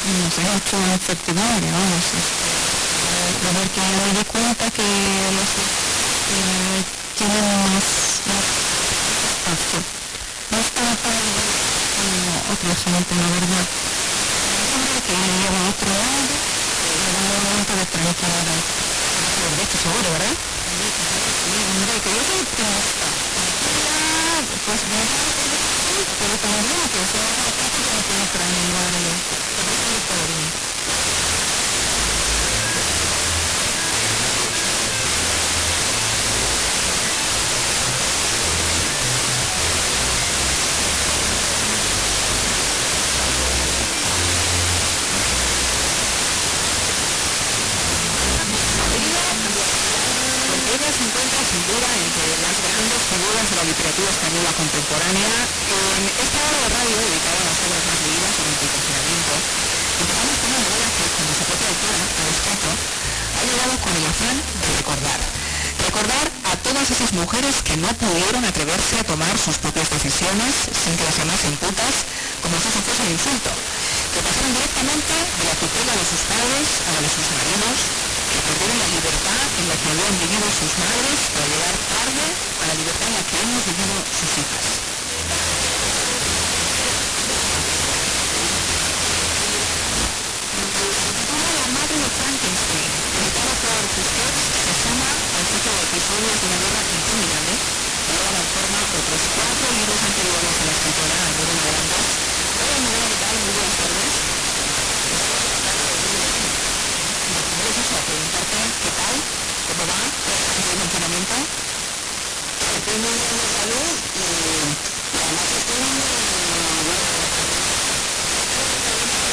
no sé, mucha incertidumbre, vamos, de ver que me di cuenta que los tienen más espacio. No estaba tan como otra gente, la verdad. Siempre que lleva a otro lado, era un momento de tranquilidad. Por de hecho, seguro, ¿verdad? Sí, hombre, que yo soy optimista. Pues me pero también que se haga poco que no tiene para animarlo. Pero eso es todo bien. Porque ella se encuentra sin duda entre las grandes figuras de la literatura española contemporánea en esta hora de radio dedicada a las obras más leídas durante el confinamiento. Empezamos con una novela que, como su propia autora ha descrito, ha llegado con el afán de recordar. Recordar a todas esas mujeres que no pudieron atreverse a tomar sus propias decisiones sin que las llamasen putas, como si eso fuese un insulto, que pasaron directamente de la tutela de sus padres a la de sus maridos, que perdieron la libertad en la que habían vivido sus madres para llegar tarde a la libertad en la que hemos vivido sus hijas.